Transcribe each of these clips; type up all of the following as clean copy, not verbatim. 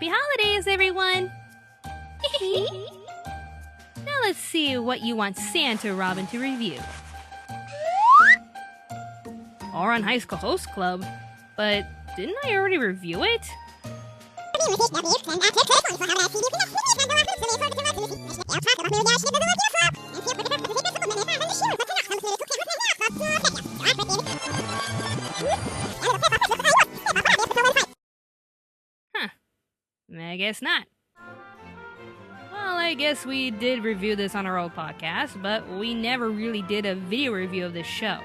Happy holidays, everyone! Now let's see what you want Santa Robin to review. Ouran High School Host Club? But didn't I already review it? Huh. I guess not. Well, I guess we did review this on our old podcast, but we never really did a video review of this show.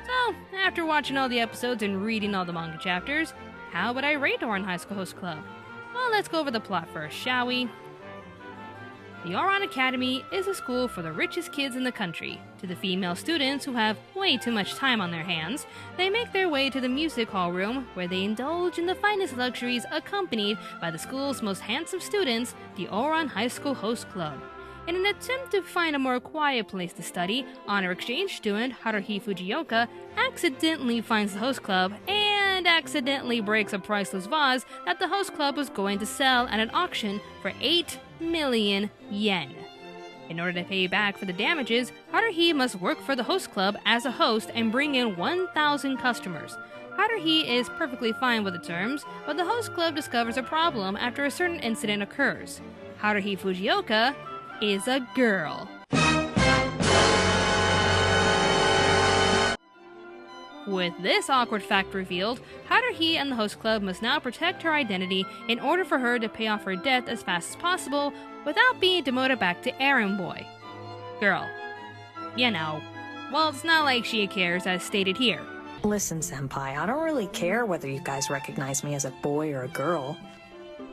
So, after watching all the episodes and reading all the manga chapters, how would I rate Ouran High School Host Club? Well, let's go over the plot first, shall we? The Ouran Academy is a school for the richest kids in the country. To the female students who have way too much time on their hands, they make their way to the music hall room where they indulge in the finest luxuries accompanied by the school's most handsome students, the Ouran High School Host Club. In an attempt to find a more quiet place to study, honor exchange student Haruhi Fujioka accidentally finds the host club and accidentally breaks a priceless vase that the host club was going to sell at an auction for 8 million yen. In order to pay back for the damages, Haruhi must work for the host club as a host and bring in 1,000 customers. Haruhi is perfectly fine with the terms, but the host club discovers a problem after a certain incident occurs. Haruhi Fujioka is a girl. With this awkward fact revealed, Haruhi and the host club must now protect her identity in order for her to pay off her debt as fast as possible without being demoted back to errand boy. Girl. You know. Well, it's not like she cares as stated here. Listen, Senpai, I don't really care whether you guys recognize me as a boy or a girl.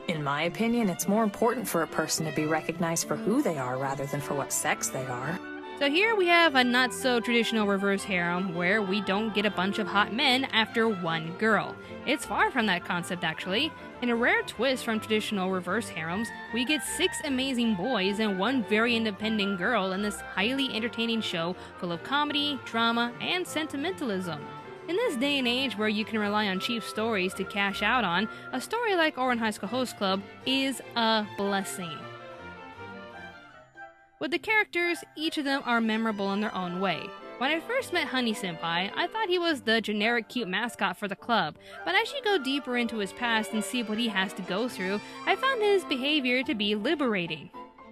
In my opinion, it's more important for a person to be recognized for who they are rather than for what sex they are. So here we have a not-so-traditional reverse harem where we don't get a bunch of hot men after one girl. It's far from that concept, actually. In a rare twist from traditional reverse harems, we get 6 amazing boys and 1 very independent girl in this highly entertaining show full of comedy, drama, and sentimentalism. In this day and age where you can rely on cheap stories to cash out on, a story like Ouran High School Host Club is a blessing. With the characters, each of them are memorable in their own way. When I first met Honey Senpai, I thought he was the generic cute mascot for the club, but as you go deeper into his past and see what he has to go through, I found his behavior to be liberating.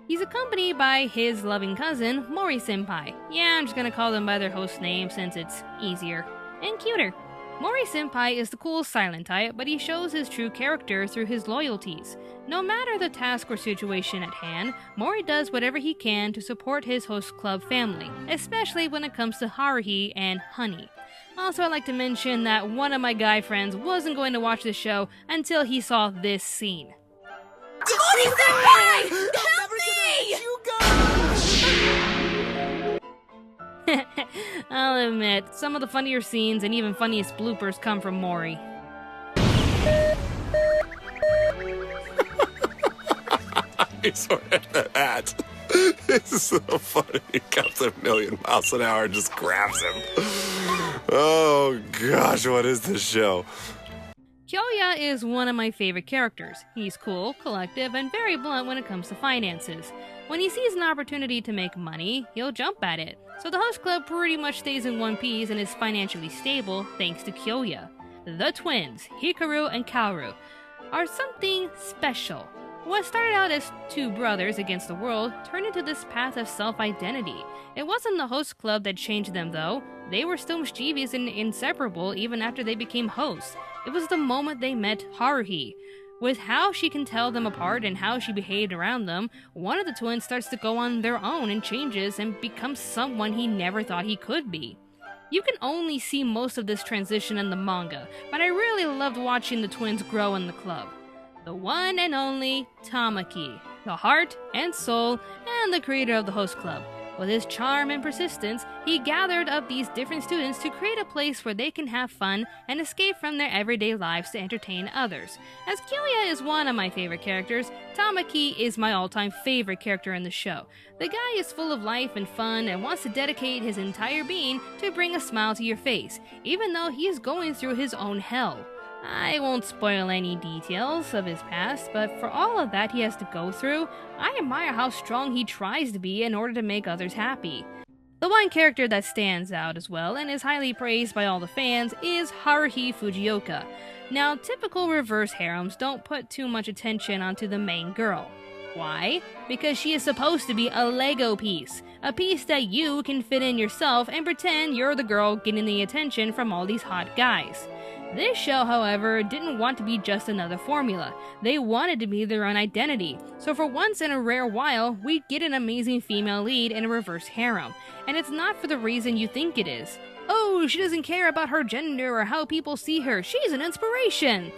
He's accompanied by his loving cousin, Mori Senpai. Yeah, I'm just gonna call them by their host name since it's easier and cuter. Mori Senpai is the cool silent type, but he shows his true character through his loyalties. No matter the task or situation at hand, Mori does whatever he can to support his host club family, especially when it comes to Haruhi and Honey. Also, I'd like to mention that one of my guy friends wasn't going to watch this show until he saw this scene. Mori Senpai! Help me! You I'll admit, some of the funnier scenes and even funniest bloopers come from Mori. I swear to that. It's so funny. He comes at 1,000,000 miles an hour and just grabs him. Oh gosh, what is this show? Kyoya is one of my favorite characters. He's cool, collective, and very blunt when it comes to finances. When he sees an opportunity to make money, he'll jump at it. So the host club pretty much stays in one piece and is financially stable thanks to Kyoya. The twins, Hikaru and Kaoru, are something special. What started out as 2 brothers against the world turned into this path of self-identity. It wasn't the host club that changed them though. They were still mischievous and inseparable even after they became hosts. It was the moment they met Haruhi. With how she can tell them apart and how she behaved around them, one of the twins starts to go on their own and changes and becomes someone he never thought he could be. You can only see most of this transition in the manga, but I really loved watching the twins grow in the club. The one and only Tamaki, the heart and soul and the creator of the host club. With his charm and persistence, he gathered up these different students to create a place where they can have fun and escape from their everyday lives to entertain others. As Kyoya is one of my favorite characters, Tamaki is my all-time favorite character in the show. The guy is full of life and fun and wants to dedicate his entire being to bring a smile to your face, even though he is going through his own hell. I won't spoil any details of his past, but for all of that he has to go through, I admire how strong he tries to be in order to make others happy. The one character that stands out as well and is highly praised by all the fans is Haruhi Fujioka. Now, typical reverse harems don't put too much attention onto the main girl. Why? Because she is supposed to be a Lego piece. A piece that you can fit in yourself and pretend you're the girl getting the attention from all these hot guys. This show, however, didn't want to be just another formula. They wanted to be their own identity. So for once in a rare while, we get an amazing female lead in a reverse harem. And it's not for the reason you think it is. Oh, she doesn't care about her gender or how people see her. She's an inspiration.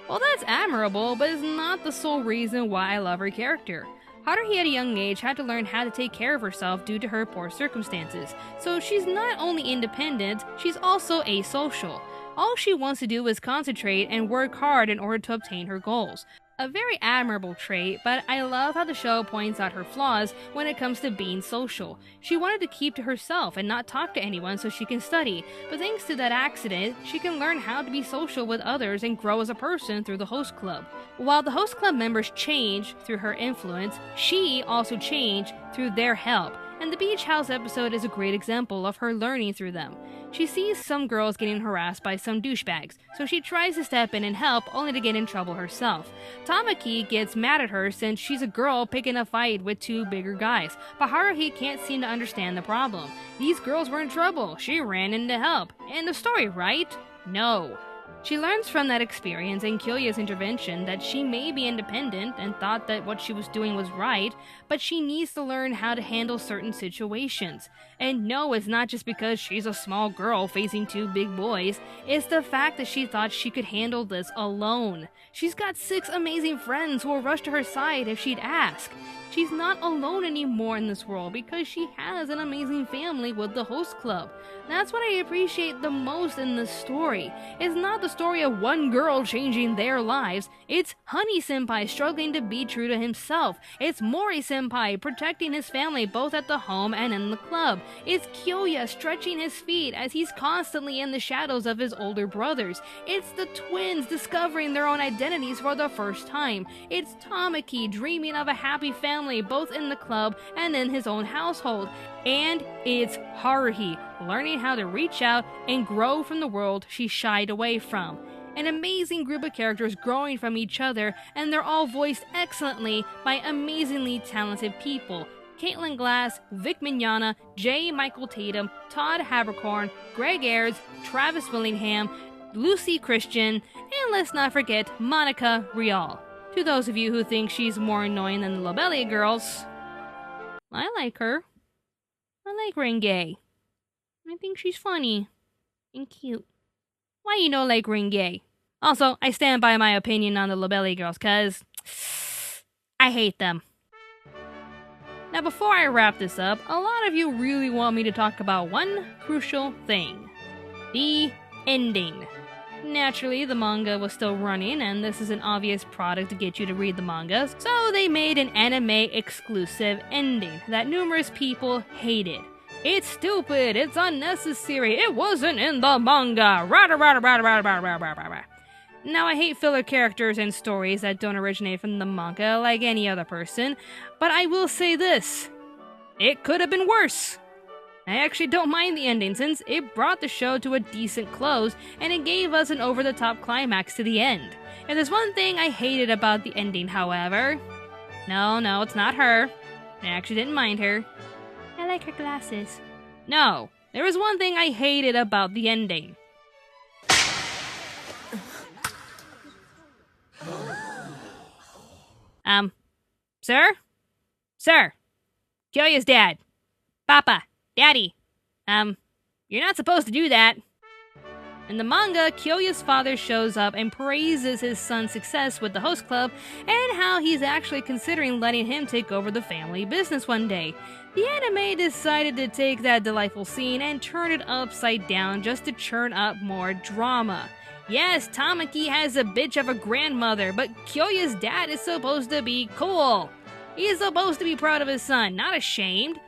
Well, that's admirable, but it's not the sole reason why I love her character. Haruhi at a young age had to learn how to take care of herself due to her poor circumstances. So she's not only independent, she's also asocial. All she wants to do is concentrate and work hard in order to obtain her goals. A very admirable trait, but I love how the show points out her flaws when it comes to being social. She wanted to keep to herself and not talk to anyone so she can study, but thanks to that accident, she can learn how to be social with others and grow as a person through the host club. While the host club members change through her influence, she also changed through their help, and the beach house episode is a great example of her learning through them. She sees some girls getting harassed by some douchebags, so she tries to step in and help only to get in trouble herself. Tamaki gets mad at her since she's a girl picking a fight with two bigger guys, but Haruhi can't seem to understand the problem. These girls were in trouble, she ran in to help. End of story, right? No. She learns from that experience and Kyoya's intervention that she may be independent and thought that what she was doing was right, but she needs to learn how to handle certain situations. And no, it's not just because she's a small girl facing two big boys, it's the fact that she thought she could handle this alone. She's got 6 amazing friends who will rush to her side if she'd ask. She's not alone anymore in this world because she has an amazing family with the host club. That's what I appreciate the most in this story. It's not the story of one girl changing their lives. It's Honey Senpai struggling to be true to himself. It's Mori Senpai protecting his family both at the home and in the club. It's Kyoya stretching his feet as he's constantly in the shadows of his older brothers. It's the twins discovering their own identities for the first time. It's Tamaki dreaming of a happy family both in the club and in his own household. And it's Haruhi learning how to reach out and grow from the world she shied away from. An amazing group of characters growing from each other, and they're all voiced excellently by amazingly talented people. Caitlin Glass, Vic Mignogna, J. Michael Tatum, Todd Habercorn, Greg Ayres, Travis Willingham, Lucy Christian, and let's not forget Monica Rial. To those of you who think she's more annoying than the Lobelli girls, I like her. I like Renge. I think she's funny and cute. Why you like Renge? Also, I stand by my opinion on the Lobelli girls, cause I hate them. Now before I wrap this up, a lot of you really want me to talk about one crucial thing. The ending. Naturally, the manga was still running, and this is an obvious product to get you to read the mangas, so they made an anime-exclusive ending that numerous people hated. It's stupid, it's unnecessary, it wasn't in the manga! Now, I hate filler characters and stories that don't originate from the manga like any other person, but I will say this. It could have been worse. I actually don't mind the ending since it brought the show to a decent close and it gave us an over-the-top climax to the end. If there's one thing I hated about the ending, however... No, it's not her. I actually didn't mind her. I like her glasses. No, there was one thing I hated about the ending. Sir? Sir! Kyoya's dad. Papa. Daddy. You're not supposed to do that. In the manga, Kyoya's father shows up and praises his son's success with the host club and how he's actually considering letting him take over the family business one day. The anime decided to take that delightful scene and turn it upside down just to churn up more drama. Yes, Tamaki has a bitch of a grandmother, but Kyoya's dad is supposed to be cool. He's supposed to be proud of his son, not ashamed.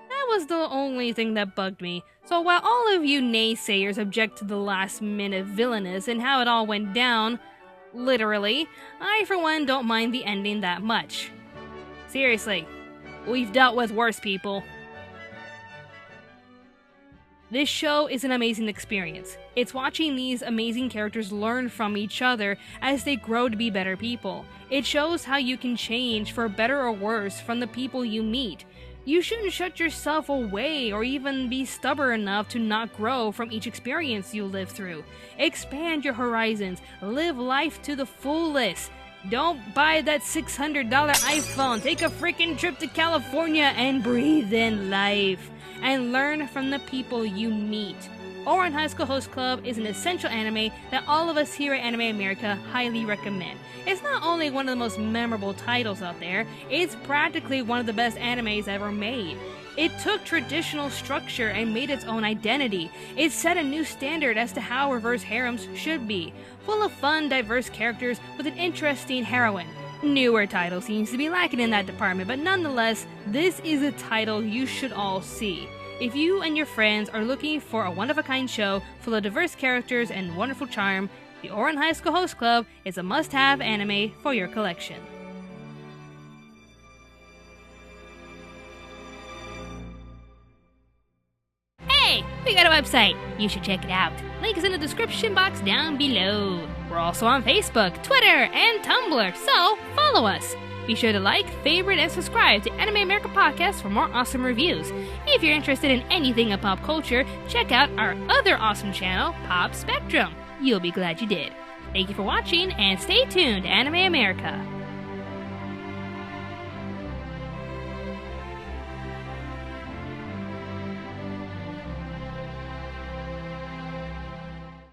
That was the only thing that bugged me. So while all of you naysayers object to the last-minute villainous and how it all went down, literally, I for one don't mind the ending that much. Seriously, we've dealt with worse people. This show is an amazing experience. It's watching these amazing characters learn from each other as they grow to be better people. It shows how you can change for better or worse from the people you meet. You shouldn't shut yourself away or even be stubborn enough to not grow from each experience you live through. Expand your horizons. Live life to the fullest. Don't buy that $600 iPhone. Take a freaking trip to California and breathe in life. And learn from the people you meet. Ouran High School Host Club is an essential anime that all of us here at Anime America highly recommend. It's not only one of the most memorable titles out there, it's practically one of the best animes ever made. It took traditional structure and made its own identity. It set a new standard as to how reverse harems should be, full of fun, diverse characters with an interesting heroine. Newer title seems to be lacking in that department, but nonetheless, this is a title you should all see. If you and your friends are looking for a one-of-a-kind show full of diverse characters and wonderful charm, the Ouran High School Host Club is a must-have anime for your collection. Hey, we got a website. You should check it out. Link is in the description box down below. We're also on Facebook, Twitter, and Tumblr, so follow us. Be sure to like, favorite, and subscribe to Anime America Podcast for more awesome reviews. If you're interested in anything of pop culture, check out our other awesome channel, Pop Spectrum. You'll be glad you did. Thank you for watching, and stay tuned to Anime America.